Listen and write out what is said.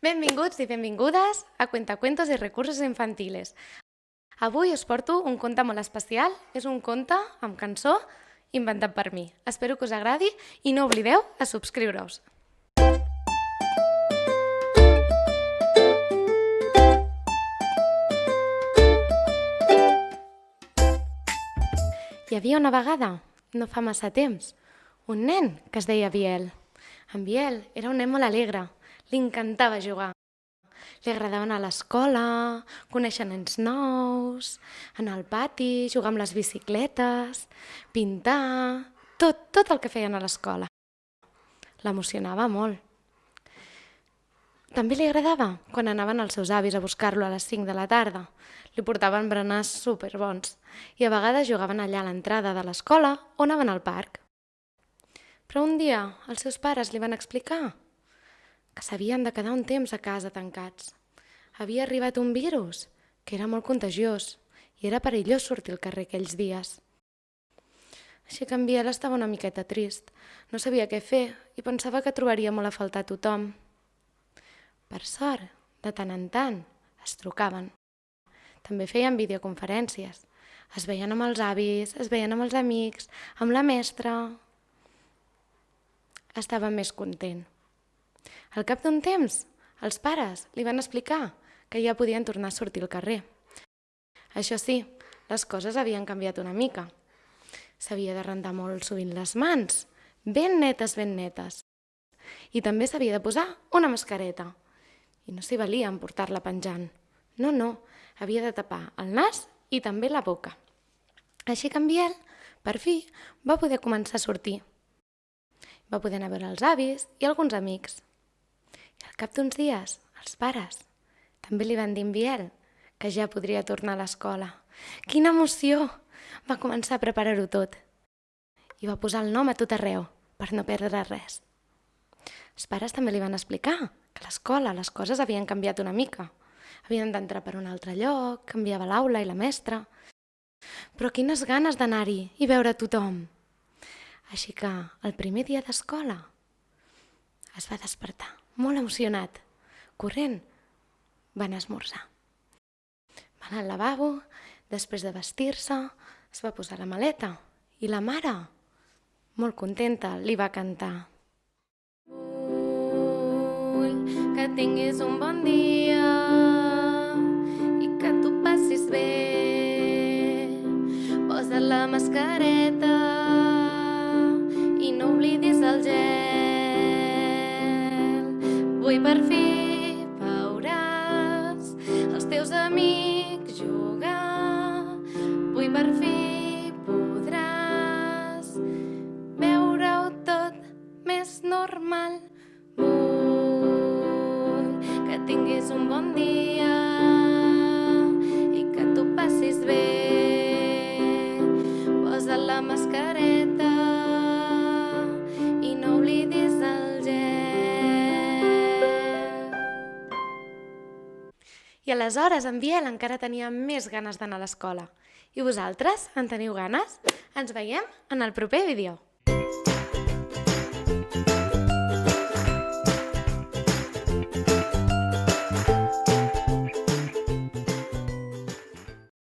Benvinguts i benvingudes a Cuentacuentos i Recursos Infantiles. Avui us porto un conte molt especial. És un conte amb cançó inventat per mi. Espero que us agradi i no oblideu a subscriure-us. Hi havia una vegada, no fa massa temps, un nen que es deia Biel. En Biel era un nen molt alegre, li encantava jugar. Li agradava anar a l'escola, conèixer nens nous, anar al pati, jugar amb les bicicletes, pintar, tot el que feien a l'escola. L'emocionava molt. També li agradava quan anaven els seus avis a buscar-lo a les 5 de la tarda. Li portaven berenars superbons i a vegades jugaven allà a l'entrada de l'escola o anaven al parc. Però un dia els seus pares li van explicar que s'havien de quedar un temps a casa tancats. Havia arribat un virus que era molt contagiós i era perillós sortir al carrer aquells dies. Així que en Biel estava una miqueta trist, no sabia què fer i pensava que trobaria molt a faltar tothom. Per sort, de tant en tant, es trucaven. També feien videoconferències. Es veien amb els avis, es veien amb els amics, amb la mestra. Estava més content. Al cap d'un temps, els pares li van explicar que ja podien tornar a sortir al carrer. Això sí, les coses havien canviat una mica. S'havia de rentar molt sovint les mans, ben netes, ben netes. I també s'havia de posar una mascareta. I no s'hi valia en portar-la penjant. No, havia de tapar el nas i també la boca. Així que en Biel, per fi, va poder començar a sortir. Va poder anar a veure els avis i alguns amics. I al cap d'uns dies, els pares també li van dir a en Biel que ja podria tornar a l'escola. Quina emoció! Va començar a preparar-ho tot. I va posar el nom a tot arreu, per no perdre res. Els pares també li van explicar que a l'escola les coses havien canviat una mica. Havien d'entrar per un altre lloc, canviava l'aula i la mestra. Però quines ganes d'anar-hi i veure tothom! Així que el primer dia d'escola es va despertar, molt emocionat. Corrent, van esmorzar. Va anar al lavabo, després de vestir-se, es va posar la maleta i la mare, molt contenta, li va cantar. Vull que tinguis un bon dia i que t'ho passis bé. Posa't la mascareta i no oblidis el gel. Vull per fi veuràs els teus amics jugar. Vull per fi podràs veure-ho tot més normal. Vull que tinguis un bon dia i que t'ho passis bé. Posa't la mascareta i no oblidis el gel. I aleshores en Biel encara tenia més ganes d'anar a l'escola. I vosaltres, en teniu ganes? Ens veiem en el proper vídeo.